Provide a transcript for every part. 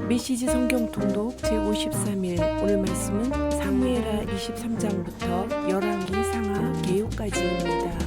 메시지 성경 통독 제53일. 오늘 말씀은 사무엘하 23장부터 열왕기 상하 개요까지입니다.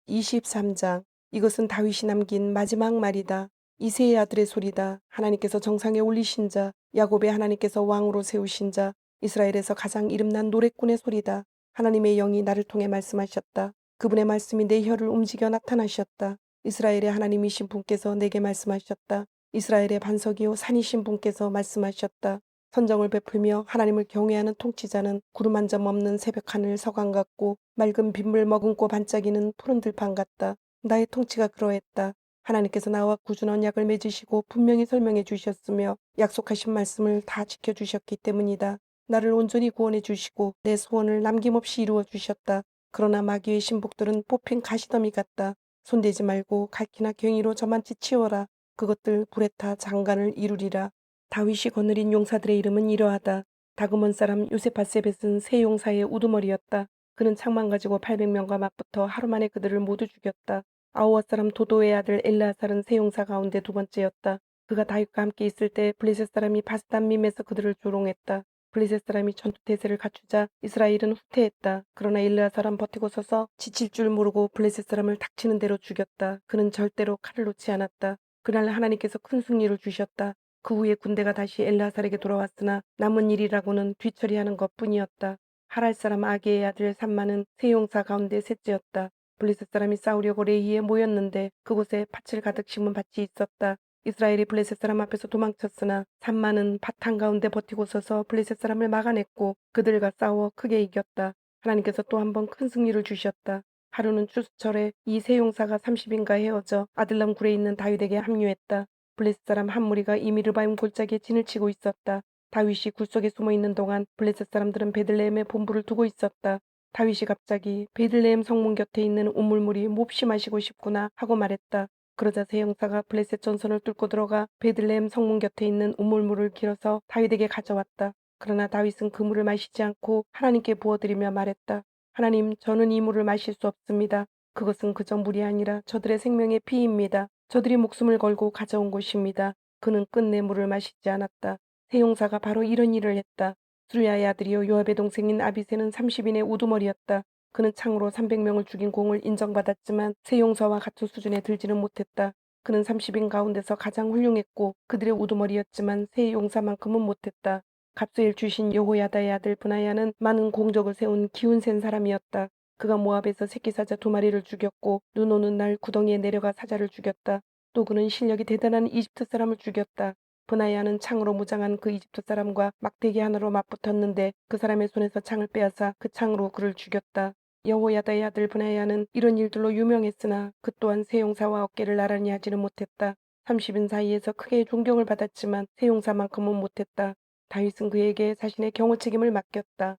23장. 이것은 다윗이 남긴 마지막 말이다. 이새의 아들의 소리다. 하나님께서 정상에 올리신 자, 야곱의 하나님께서 왕으로 세우신 자, 이스라엘에서 가장 이름난 노랫꾼의 소리다. 하나님의 영이 나를 통해 말씀하셨다. 그분의 말씀이 내 혀를 움직여 나타나셨다. 이스라엘의 하나님이신 분께서 내게 말씀하셨다. 이스라엘의 반석이요 산이신 분께서 말씀하셨다. 선정을 베풀며 하나님을 경외하는 통치자는 구름 한 점 없는 새벽 하늘 서강 같고 맑은 빗물 머금고 반짝이는 푸른 들판 같다. 나의 통치가 그러했다. 하나님께서 나와 구준 언약을 맺으시고 분명히 설명해 주셨으며 약속하신 말씀을 다 지켜주셨기 때문이다. 나를 온전히 구원해 주시고 내 소원을 남김없이 이루어 주셨다. 그러나 마귀의 신복들은 뽑힌 가시더미 같다. 손대지 말고 갈기나 괭이로 저만치 치워라. 그것들 불에 타 장간을 이루리라. 다윗이 거느린 용사들의 이름은 이러하다. 다그몬 사람 요세파세벳은 세 용사의 우두머리였다. 그는 창만 가지고 800명과 맞붙어 하루 만에 그들을 모두 죽였다. 아우와 사람 도도의 아들 엘르아살은 세 용사 가운데 두 번째였다. 그가 다윗과 함께 있을 때 블레셋 사람이 바스단밈에서 그들을 조롱했다. 블레셋 사람이 전투태세를 갖추자 이스라엘은 후퇴했다. 그러나 엘르아살은 버티고 서서 지칠 줄 모르고 블레셋 사람을 닥치는 대로 죽였다. 그는 절대로 칼을 놓지 않았다. 그날 하나님께서 큰 승리를 주셨다. 그 후에 군대가 다시 엘르아살에게 돌아왔으나 남은 일이라고는 뒤처리하는 것뿐이었다. 하랄 사람 아게의 아들 삼마는 세 용사 가운데 셋째였다. 블레셋 사람이 싸우려고 레이에 모였는데 그곳에 밭을 가득 심은 밭이 있었다. 이스라엘이 블레셋 사람 앞에서 도망쳤으나 삼마는 밭 한가운데 버티고 서서 블레셋 사람을 막아냈고 그들과 싸워 크게 이겼다. 하나님께서 또 한 번 큰 승리를 주셨다. 하루는 추수철에 이 세 용사가 30인가 헤어져 아들람 굴에 있는 다윗에게 합류했다. 블레셋 사람 한 무리가 이미르바임 골짜기에 진을 치고 있었다. 다윗이 굴 속에 숨어 있는 동안 블레셋 사람들은 베들레헴에 본부를 두고 있었다. 다윗이 갑자기 베들레헴 성문 곁에 있는 우물물이 몹시 마시고 싶구나 하고 말했다. 그러자 세 형사가 블레셋 전선을 뚫고 들어가 베들레헴 성문 곁에 있는 우물물을 길어서 다윗에게 가져왔다. 그러나 다윗은 그 물을 마시지 않고 하나님께 부어드리며 말했다. 하나님, 저는 이 물을 마실 수 없습니다. 그것은 그저 물이 아니라 저들의 생명의 피입니다. 저들이 목숨을 걸고 가져온 것입니다. 그는 끝내 물을 마시지 않았다. 세 용사가 바로 이런 일을 했다. 수르야의 아들이요 요압의 동생인 아비새는 30인의 우두머리였다. 그는 창으로 300명을 죽인 공을 인정받았지만 세 용사와 같은 수준에 들지는 못했다. 그는 30인 가운데서 가장 훌륭했고 그들의 우두머리였지만 세 용사만큼은 못했다. 갑수엘 출신 여호야다의 아들 브나야는 많은 공적을 세운 기운센 사람이었다. 그가 모압에서 새끼사자 2마리를 죽였고 눈 오는 날 구덩이에 내려가 사자를 죽였다. 또 그는 실력이 대단한 이집트 사람을 죽였다. 브나야는 창으로 무장한 그 이집트 사람과 막대기 하나로 맞붙었는데 그 사람의 손에서 창을 빼앗아 그 창으로 그를 죽였다. 여호야다의 아들 브나야는 이런 일들로 유명했으나 그 또한 세 용사와 어깨를 나란히 하지는 못했다. 30인 사이에서 크게 존경을 받았지만 세 용사만큼은 못했다. 다윗은 그에게 자신의 경호 책임을 맡겼다.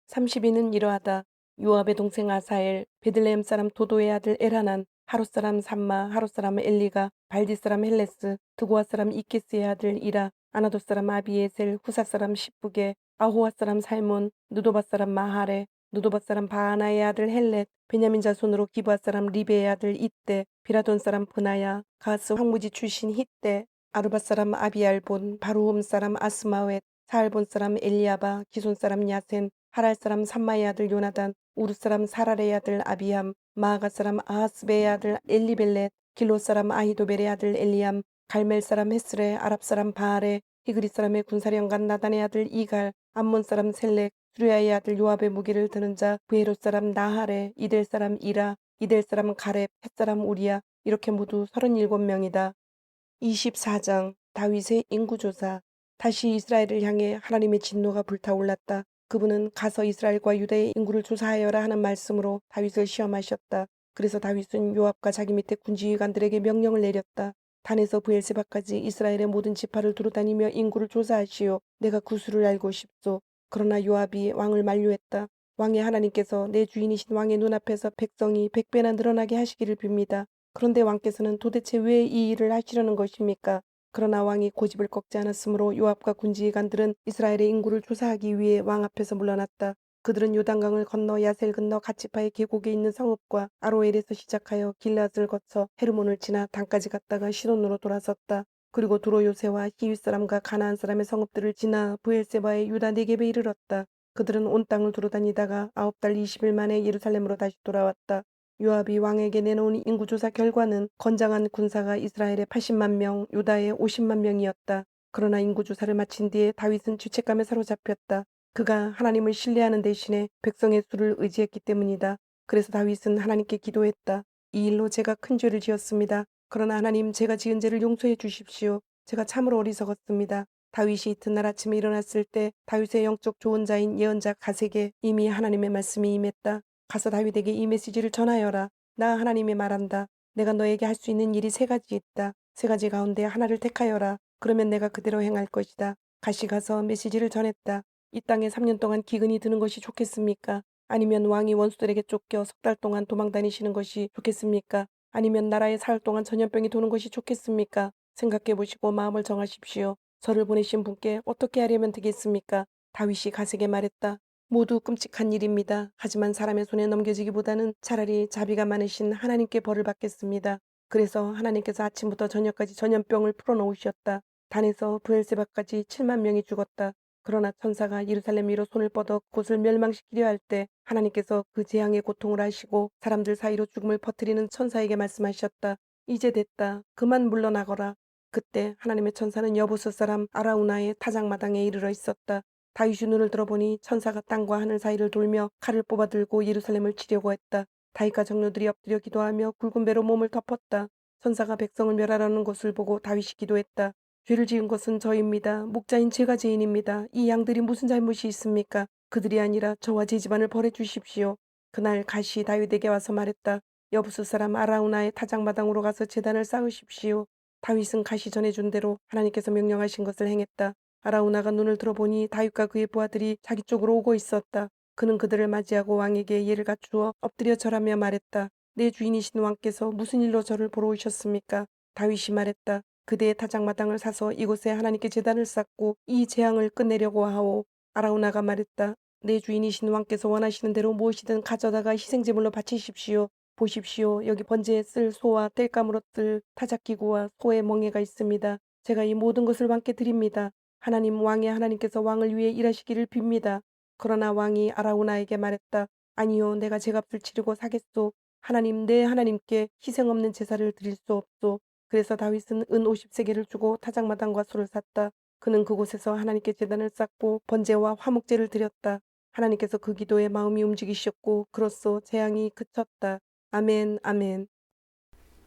30인은 이러하다. 요압의 동생 아사엘, 베들레헴 사람 도도의 아들 엘하난, 하롯 사람 삼마, 하롯 사람 엘리가, 발디 사람 헬레스, 드고아 사람 이키스의 아들 이라, 아나도 사람 아비에셀, 후사 사람 십부게, 아호와 사람 살몬, 느도바 사람 마하레, 느도바 사람 바하나의 아들 헬렛, 베냐민 자손으로 기브아 사람 리베의 아들 이떼, 비라돈 사람 브나야, 가스 황무지 출신 히떼, 아르바 사람 아비알본, 바루홈 사람 아스마웻, 사알본 사람 엘리아바, 기손 사람 야센, 하랄 사람 삼마의 아들 요나단, 우르 사람 사랄의 아들 아비함, 마아가 사람 아하스베의 아들 엘리벨렛, 길로 사람 아히도벨의 아들 엘리암, 갈멜 사람 헤스레, 아랍 사람 바알레, 히그리 사람의 군사령관 나단의 아들 이갈, 암몬 사람 셀렉, 수르야의 아들 요압의 무기를 드는 자, 브에롯 사람 나하레, 이델 사람 이라, 이델 사람 가렙, 헷 사람 우리야, 이렇게 모두 37명이다. 24장. 다윗의 인구조사. 다시 이스라엘을 향해 하나님의 진노가 불타올랐다. 그분은 가서 이스라엘과 유다의 인구를 조사하여라 하는 말씀으로 다윗을 시험하셨다. 그래서 다윗은 요압과 자기 밑에 군지휘관들에게 명령을 내렸다. 단에서 브엘세바까지 이스라엘의 모든 지파를 두루다니며 인구를 조사하시오. 내가 그 수를 알고 싶소. 그러나 요압이 왕을 만류했다. 왕의 하나님께서 내 주인이신 왕의 눈앞에서 백성이 100배나 늘어나게 하시기를 빕니다. 그런데 왕께서는 도대체 왜 이 일을 하시려는 것입니까? 그러나 왕이 고집을 꺾지 않았으므로 요압과 군지휘관들은 이스라엘의 인구를 조사하기 위해 왕 앞에서 물러났다. 그들은 요단강을 건너 야셀 건너 갓지파의 계곡에 있는 성읍과 아로엘에서 시작하여 길앗을 거쳐 헤르몬을 지나 단까지 갔다가 시돈으로 돌아섰다. 그리고 두로 요새와 히윗 사람과 가나안 사람의 성읍들을 지나 브엘세바의 유다 네겝에 이르렀다. 그들은 온 땅을 두루다니다가 9달 20일 만에 예루살렘으로 다시 돌아왔다. 요압이 왕에게 내놓은 인구조사 결과는 건장한 군사가 이스라엘의 80만 명, 유다의 50만 명이었다. 그러나 인구조사를 마친 뒤에 다윗은 죄책감에 사로잡혔다. 그가 하나님을 신뢰하는 대신에 백성의 수를 의지했기 때문이다. 그래서 다윗은 하나님께 기도했다. 이 일로 제가 큰 죄를 지었습니다. 그러나 하나님, 제가 지은 죄를 용서해 주십시오. 제가 참으로 어리석었습니다. 다윗이 이튿날 아침에 일어났을 때 다윗의 영적 조언자인 예언자 갓에게 이미 하나님의 말씀이 임했다. 가서 다윗에게 이 메시지를 전하여라. 나 하나님이 말한다. 내가 너에게 할 수 있는 일이 세 가지 있다. 세 가지 가운데 하나를 택하여라. 그러면 내가 그대로 행할 것이다. 갓이 가서 메시지를 전했다. 이 땅에 3년 동안 기근이 드는 것이 좋겠습니까? 아니면 왕이 원수들에게 쫓겨 석 달 동안 도망 다니시는 것이 좋겠습니까? 아니면 나라에 사흘 동안 전염병이 도는 것이 좋겠습니까? 생각해 보시고 마음을 정하십시오. 저를 보내신 분께 어떻게 하려면 되겠습니까? 다윗이 갓에게 말했다. 모두 끔찍한 일입니다. 하지만 사람의 손에 넘겨지기보다는 차라리 자비가 많으신 하나님께 벌을 받겠습니다. 그래서 하나님께서 아침부터 저녁까지 전염병을 풀어놓으셨다. 단에서 브엘세바까지 7만 명이 죽었다. 그러나 천사가 예루살렘 위로 손을 뻗어 그곳을 멸망시키려 할 때 하나님께서 그 재앙의 고통을 아시고 사람들 사이로 죽음을 퍼뜨리는 천사에게 말씀하셨다. 이제 됐다. 그만 물러나거라. 그때 하나님의 천사는 여부스 사람 아라우나의 타작마당에 이르러 있었다. 다윗이 눈을 들어보니 천사가 땅과 하늘 사이를 돌며 칼을 뽑아 들고 예루살렘을 치려고 했다. 다윗과 정료들이 엎드려 기도하며 굵은 배로 몸을 덮었다. 천사가 백성을 멸하라는 것을 보고 다윗이 기도했다. 죄를 지은 것은 저입니다. 목자인 제가 죄인입니다. 이 양들이 무슨 잘못이 있습니까? 그들이 아니라 저와 제 집안을 벌해 주십시오. 그날 갓이 다윗에게 와서 말했다. 여부스 사람 아라우나의 타작마당으로 가서 제단을 쌓으십시오. 다윗은 갓이 전해준 대로 하나님께서 명령하신 것을 행했다. 아라우나가 눈을 들어보니 다윗과 그의 부하들이 자기 쪽으로 오고 있었다. 그는 그들을 맞이하고 왕에게 예를 갖추어 엎드려 절하며 말했다. 내 주인이신 왕께서 무슨 일로 저를 보러 오셨습니까? 다윗이 말했다. 그대의 타작마당을 사서 이곳에 하나님께 제단을 쌓고 이 재앙을 끝내려고 하오. 아라우나가 말했다. 내 주인이신 왕께서 원하시는 대로 무엇이든 가져다가 희생제물로 바치십시오. 보십시오. 여기 번제에 쓸 소와 땔감으로 뜰 타작기구와 소의 멍에가 있습니다. 제가 이 모든 것을 왕께 드립니다. 하나님 왕의 하나님께서 왕을 위해 일하시기를 빕니다. 그러나 왕이 아라우나에게 말했다. 아니요, 내가 제값을 치르고 사겠소. 하나님, 내 하나님께 희생 없는 제사를 드릴 수 없소. 그래서 다윗은 은 50세겔을 주고 타작마당과 소를 샀다. 그는 그곳에서 하나님께 제단을 쌓고 번제와 화목제를 드렸다. 하나님께서 그 기도에 마음이 움직이셨고 그로써 재앙이 그쳤다. 아멘, 아멘.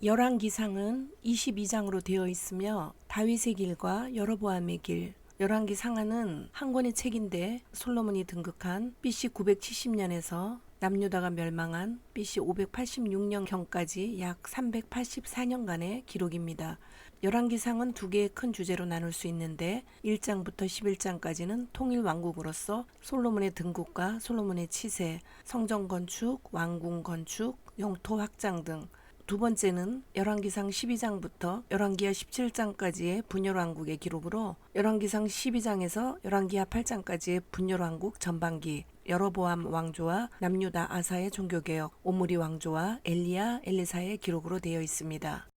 열왕기상은 22장으로 되어 있으며 다윗의 길과 여로보암의 길, 열왕기 상하는 한 권의 책인데 솔로몬이 등극한 BC 970년에서 남유다가 멸망한 BC 586년경까지 약 384년간의 기록입니다. 열왕기상은 두 개의 큰 주제로 나눌 수 있는데 1장부터 11장까지는 통일 왕국으로서 솔로몬의 등극과 솔로몬의 치세, 성전 건축, 왕궁 건축, 영토 확장 등, 두 번째는 열왕기상 12장부터 열왕기하 17장까지의 분열왕국의 기록으로 열왕기상 12장에서 열왕기하 8장까지의 분열왕국 전반기, 여로보암 왕조와 남유다 아사의 종교개혁, 오므리 왕조와 엘리야 엘리사의 기록으로 되어 있습니다.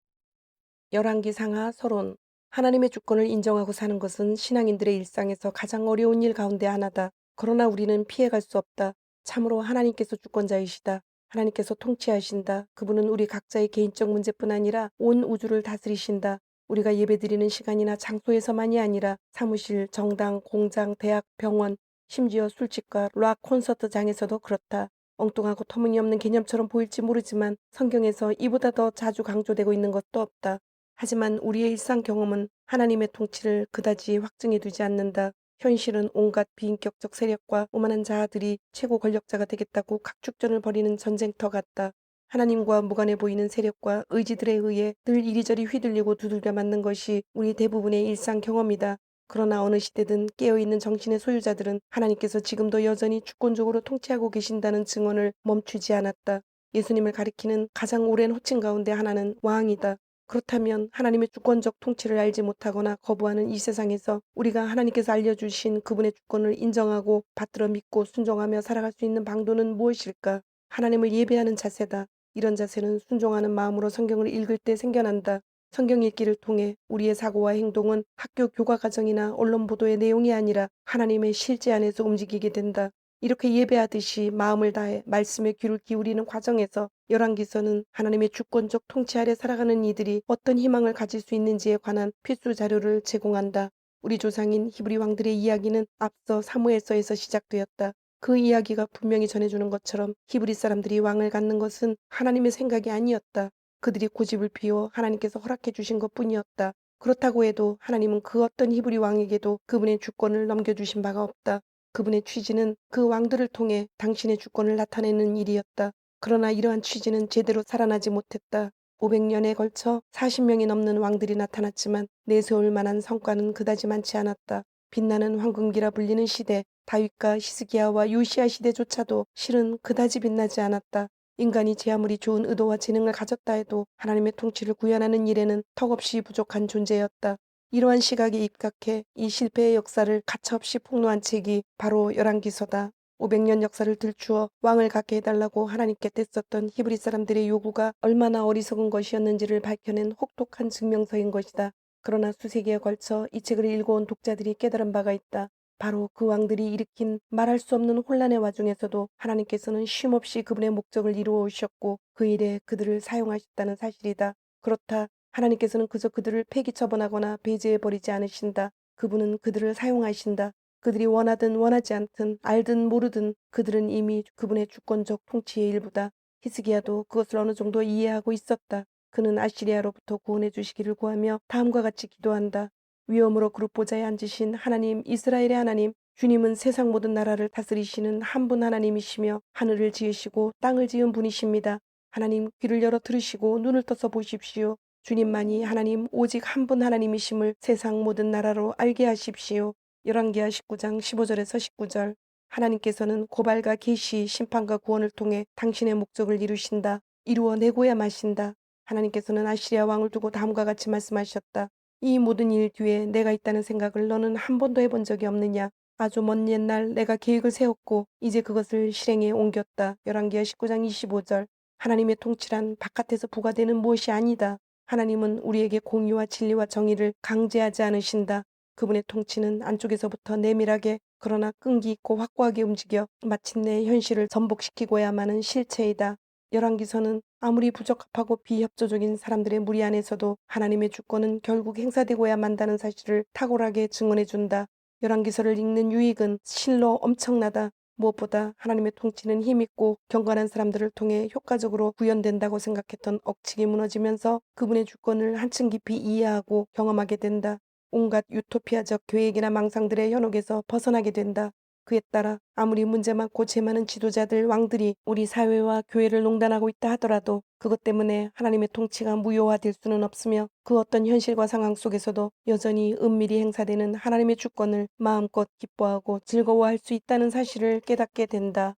열왕기 상하 서론. 하나님의 주권을 인정하고 사는 것은 신앙인들의 일상에서 가장 어려운 일 가운데 하나다. 그러나 우리는 피해갈 수 없다. 참으로 하나님께서 주권자이시다. 하나님께서 통치하신다. 그분은 우리 각자의 개인적 문제뿐 아니라 온 우주를 다스리신다. 우리가 예배드리는 시간이나 장소에서만이 아니라 사무실, 정당, 공장, 대학, 병원, 심지어 술집과 락 콘서트장에서도 그렇다. 엉뚱하고 터무니없는 개념처럼 보일지 모르지만 성경에서 이보다 더 자주 강조되고 있는 것도 없다. 하지만 우리의 일상 경험은 하나님의 통치를 그다지 확증해 두지 않는다. 현실은 온갖 비인격적 세력과 오만한 자아들이 최고 권력자가 되겠다고 각축전을 벌이는 전쟁터 같다. 하나님과 무관해 보이는 세력과 의지들에 의해 늘 이리저리 휘둘리고 두들겨 맞는 것이 우리 대부분의 일상 경험이다. 그러나 어느 시대든 깨어있는 정신의 소유자들은 하나님께서 지금도 여전히 주권적으로 통치하고 계신다는 증언을 멈추지 않았다. 예수님을 가리키는 가장 오랜 호칭 가운데 하나는 왕이다. 그렇다면 하나님의 주권적 통치를 알지 못하거나 거부하는 이 세상에서 우리가 하나님께서 알려주신 그분의 주권을 인정하고 받들어 믿고 순종하며 살아갈 수 있는 방도는 무엇일까? 하나님을 예배하는 자세다. 이런 자세는 순종하는 마음으로 성경을 읽을 때 생겨난다. 성경 읽기를 통해 우리의 사고와 행동은 학교 교과 과정이나 언론 보도의 내용이 아니라 하나님의 실제 안에서 움직이게 된다. 이렇게 예배하듯이 마음을 다해 말씀에 귀를 기울이는 과정에서 열왕기서는 하나님의 주권적 통치 아래 살아가는 이들이 어떤 희망을 가질 수 있는지에 관한 필수 자료를 제공한다. 우리 조상인 히브리 왕들의 이야기는 앞서 사무엘서에서 시작되었다. 그 이야기가 분명히 전해주는 것처럼 히브리 사람들이 왕을 갖는 것은 하나님의 생각이 아니었다. 그들이 고집을 피워 하나님께서 허락해 주신 것뿐이었다. 그렇다고 해도 하나님은 그 어떤 히브리 왕에게도 그분의 주권을 넘겨주신 바가 없다. 그분의 취지는 그 왕들을 통해 당신의 주권을 나타내는 일이었다. 그러나 이러한 취지는 제대로 살아나지 못했다. 500년에 걸쳐 40명이 넘는 왕들이 나타났지만 내세울 만한 성과는 그다지 많지 않았다. 빛나는 황금기라 불리는 시대, 다윗과 히스기야와 요시야 시대조차도 실은 그다지 빛나지 않았다. 인간이 제 아무리 좋은 의도와 재능을 가졌다 해도 하나님의 통치를 구현하는 일에는 턱없이 부족한 존재였다. 이러한 시각에 입각해 이 실패의 역사를 가차없이 폭로한 책이 바로 열왕기서다. 500년 역사를 들추어 왕을 갖게 해달라고 하나님께 뗐었던 히브리 사람들의 요구가 얼마나 어리석은 것이었는지를 밝혀낸 혹독한 증명서인 것이다. 그러나 수세기에 걸쳐 이 책을 읽어온 독자들이 깨달은 바가 있다. 바로 그 왕들이 일으킨 말할 수 없는 혼란의 와중에서도 하나님께서는 쉼없이 그분의 목적을 이루어 오셨고 그 일에 그들을 사용하셨다는 사실이다. 그렇다. 하나님께서는 그저 그들을 폐기 처분하거나 배제해버리지 않으신다. 그분은 그들을 사용하신다. 그들이 원하든 원하지 않든 알든 모르든 그들은 이미 그분의 주권적 통치의 일부다. 히스기야도 그것을 어느 정도 이해하고 있었다. 그는 아시리아로부터 구원해 주시기를 구하며 다음과 같이 기도한다. 위엄으로 그룹 보좌에 앉으신 하나님, 이스라엘의 하나님, 주님은 세상 모든 나라를 다스리시는 한 분 하나님이시며 하늘을 지으시고 땅을 지은 분이십니다. 하나님, 귀를 열어 들으시고 눈을 떠서 보십시오. 주님만이 하나님, 오직 한 분 하나님이심을 세상 모든 나라로 알게 하십시오. 열왕기하 19장 15절에서 19절. 하나님께서는 고발과 계시, 심판과 구원을 통해 당신의 목적을 이루신다. 이루어내고야 마신다. 하나님께서는 아시리아 왕을 두고 다음과 같이 말씀하셨다. 이 모든 일 뒤에 내가 있다는 생각을 너는 한 번도 해본 적이 없느냐? 아주 먼 옛날 내가 계획을 세웠고 이제 그것을 실행에 옮겼다. 열왕기하 19장 25절. 하나님의 통치란 바깥에서 부과되는 무엇이 아니다. 하나님은 우리에게 공의와 진리와 정의를 강제하지 않으신다. 그분의 통치는 안쪽에서부터 내밀하게 그러나 끈기 있고 확고하게 움직여 마침내 현실을 전복시키고야마는 실체이다. 열왕기서는 아무리 부적합하고 비협조적인 사람들의 무리 안에서도 하나님의 주권은 결국 행사되고야 만다는 사실을 탁월하게 증언해준다. 열왕기서를 읽는 유익은 실로 엄청나다. 무엇보다 하나님의 통치는 힘있고 경건한 사람들을 통해 효과적으로 구현된다고 생각했던 억측이 무너지면서 그분의 주권을 한층 깊이 이해하고 경험하게 된다. 온갖 유토피아적 계획이나 망상들의 현혹에서 벗어나게 된다. 그에 따라 아무리 문제 많고 죄 많은 지도자들 왕들이 우리 사회와 교회를 농단하고 있다 하더라도 그것 때문에 하나님의 통치가 무효화될 수는 없으며 그 어떤 현실과 상황 속에서도 여전히 은밀히 행사되는 하나님의 주권을 마음껏 기뻐하고 즐거워할 수 있다는 사실을 깨닫게 된다.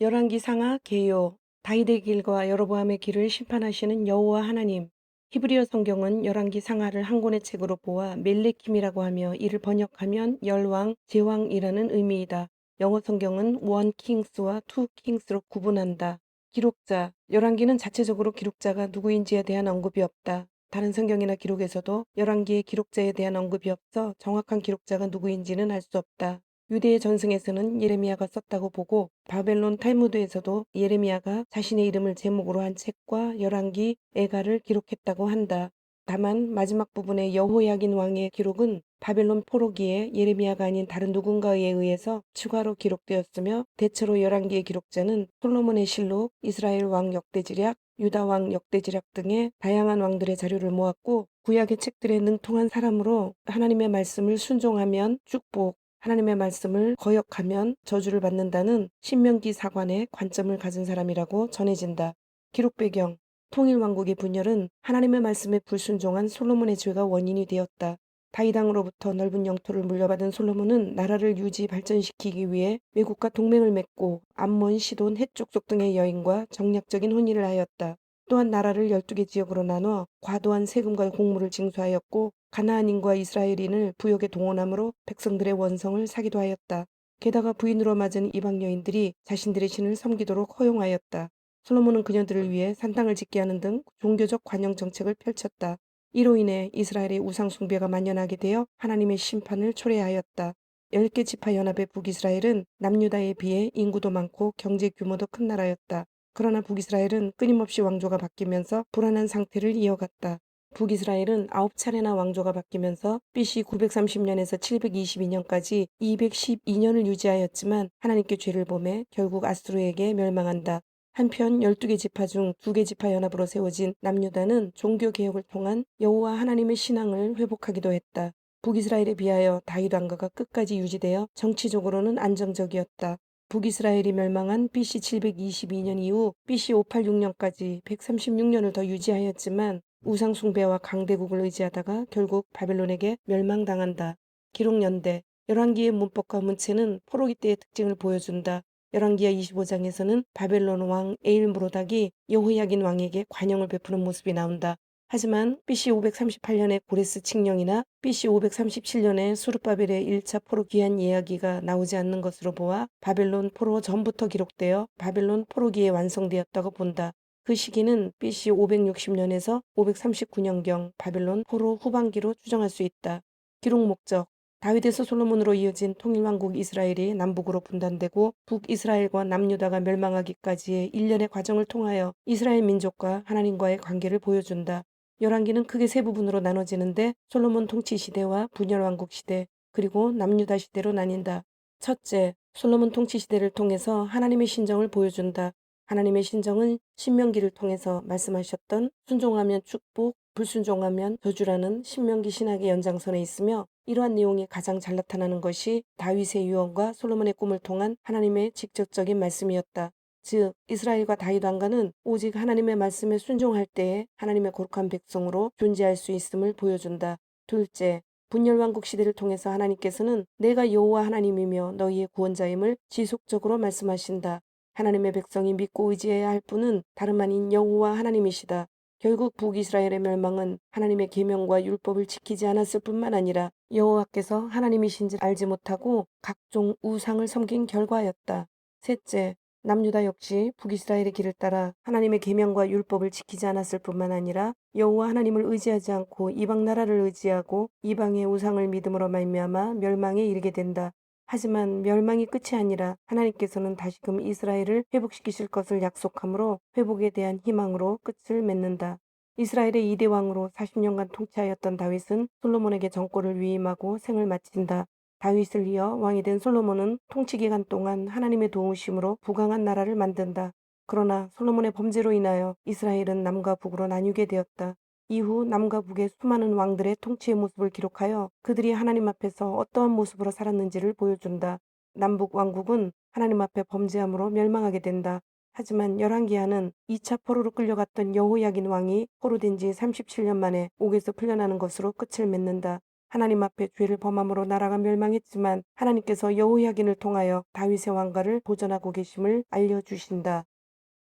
열왕기 상하 개요. 다윗의 길과 여로보암의 길을 심판하시는 여호와 하나님. 히브리어 성경은 열왕기 상하를 한 권의 책으로 보아 멜레킴이라고 하며 이를 번역하면 열왕, 제왕이라는 의미이다. 영어 성경은 원 킹스와 투 킹스로 구분한다. 기록자, 열왕기는 자체적으로 기록자가 누구인지에 대한 언급이 없다. 다른 성경이나 기록에서도 열왕기의 기록자에 대한 언급이 없어 정확한 기록자가 누구인지는 알 수 없다. 유대의 전승에서는 예레미야가 썼다고 보고 바벨론 탈무드에서도 예레미야가 자신의 이름을 제목으로 한 책과 열왕기, 애가를 기록했다고 한다. 다만 마지막 부분의 여호야긴 왕의 기록은 바벨론 포로기에 예레미야가 아닌 다른 누군가에 의해서 추가로 기록되었으며 대체로 열왕기의 기록자는 솔로몬의 실록, 이스라엘 왕 역대지략, 유다 왕 역대지략 등의 다양한 왕들의 자료를 모았고 구약의 책들에 능통한 사람으로 하나님의 말씀을 순종하면 축복, 하나님의 말씀을 거역하면 저주를 받는다는 신명기 사관의 관점을 가진 사람이라고 전해진다. 기록 배경, 통일왕국의 분열은 하나님의 말씀에 불순종한 솔로몬의 죄가 원인이 되었다. 다윗 왕으로부터 넓은 영토를 물려받은 솔로몬은 나라를 유지 발전시키기 위해 외국과 동맹을 맺고 암몬, 시돈, 헷 족속 등의 여인과 정략적인 혼인을 하였다. 또한 나라를 12개 지역으로 나눠 과도한 세금과 공물을 징수하였고 가나안인과 이스라엘인을 부역에 동원함으로 백성들의 원성을 사기도 하였다. 게다가 부인으로 맞은 이방 여인들이 자신들의 신을 섬기도록 허용하였다. 솔로몬은 그녀들을 위해 산당을 짓게 하는 등 종교적 관용 정책을 펼쳤다. 이로 인해 이스라엘의 우상 숭배가 만연하게 되어 하나님의 심판을 초래하였다. 10개 지파 연합의 북이스라엘은 남유다에 비해 인구도 많고 경제 규모도 큰 나라였다. 그러나 북이스라엘은 끊임없이 왕조가 바뀌면서 불안한 상태를 이어갔다. 북이스라엘은 9차례나 왕조가 바뀌면서 BC 930년에서 722년까지 212년을 유지하였지만 하나님께 죄를 범해 결국 아수르에게 멸망한다. 한편 12개 지파 중 2개 지파 연합으로 세워진 남유다는 종교개혁을 통한 여호와 하나님의 신앙을 회복하기도 했다. 북이스라엘에 비하여 다윗 왕가가 끝까지 유지되어 정치적으로는 안정적이었다. 북이스라엘이 멸망한 BC 722년 이후 BC 586년까지 136년을 더 유지하였지만 우상 숭배와 강대국을 의지하다가 결국 바벨론에게 멸망당한다. 기록연대 열왕기의 문법과 문체는 포로기 때의 특징을 보여준다. 열왕기하 25장에서는 바벨론 왕 에일므로닥이 여호야긴 왕에게 관용을 베푸는 모습이 나온다. 하지만 BC 538년의 고레스 칙령이나 BC 537년의 수르바벨의 1차 포로 귀환 이야기가 나오지 않는 것으로 보아 바벨론 포로 전부터 기록되어 바벨론 포로기에 완성되었다고 본다. 그 시기는 BC 560년에서 539년경 바벨론 포로 후반기로 추정할 수 있다. 기록 목적 다윗에서 솔로몬으로 이어진 통일왕국 이스라엘이 남북으로 분단되고 북이스라엘과 남유다가 멸망하기까지의 일련의 과정을 통하여 이스라엘 민족과 하나님과의 관계를 보여준다. 열왕기는 크게 세 부분으로 나눠지는데 솔로몬 통치 시대와 분열왕국 시대 그리고 남유다 시대로 나뉜다. 첫째, 솔로몬 통치 시대를 통해서 하나님의 신정을 보여준다. 하나님의 신정은 신명기를 통해서 말씀하셨던 순종하면 축복, 불순종하면 저주라는 신명기 신학의 연장선에 있으며 이러한 내용이 가장 잘 나타나는 것이 다윗의 유언과 솔로몬의 꿈을 통한 하나님의 직접적인 말씀이었다. 즉 이스라엘과 다윗 왕가는 오직 하나님의 말씀에 순종할 때에 하나님의 거룩한 백성으로 존재할 수 있음을 보여준다. 둘째, 분열왕국 시대를 통해서 하나님께서는 내가 여호와 하나님이며 너희의 구원자임을 지속적으로 말씀하신다. 하나님의 백성이 믿고 의지해야 할 분은 다름 아닌 여호와 하나님이시다. 결국 북이스라엘의 멸망은 하나님의 계명과 율법을 지키지 않았을 뿐만 아니라 여호와께서 하나님이신지 알지 못하고 각종 우상을 섬긴 결과였다. 셋째, 남유다 역시 북이스라엘의 길을 따라 하나님의 계명과 율법을 지키지 않았을 뿐만 아니라 여호와 하나님을 의지하지 않고 이방 나라를 의지하고 이방의 우상을 믿음으로 말미암아 멸망에 이르게 된다. 하지만 멸망이 끝이 아니라 하나님께서는 다시금 이스라엘을 회복시키실 것을 약속하므로 회복에 대한 희망으로 끝을 맺는다. 이스라엘의 2대 왕으로 40년간 통치하였던 다윗은 솔로몬에게 정권을 위임하고 생을 마친다. 다윗을 이어 왕이 된 솔로몬은 통치 기간 동안 하나님의 도우심으로 부강한 나라를 만든다. 그러나 솔로몬의 범죄로 인하여 이스라엘은 남과 북으로 나뉘게 되었다. 이후 남과 북의 수많은 왕들의 통치의 모습을 기록하여 그들이 하나님 앞에서 어떠한 모습으로 살았는지를 보여준다. 남북 왕국은 하나님 앞에 범죄함으로 멸망하게 된다. 하지만 열왕기하는 2차 포로로 끌려갔던 여호야긴 왕이 포로된 지 37년 만에 옥에서 풀려나는 것으로 끝을 맺는다. 하나님 앞에 죄를 범함으로 나라가 멸망했지만 하나님께서 여호야긴을 통하여 다윗의 왕가를 보존하고 계심을 알려주신다.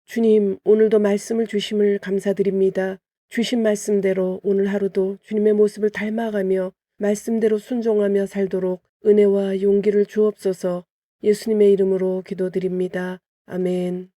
주님, 오늘도 말씀을 주심을 감사드립니다. 주신 말씀대로 오늘 하루도 주님의 모습을 닮아가며 말씀대로 순종하며 살도록 은혜와 용기를 주옵소서. 예수님의 이름으로 기도드립니다. 아멘.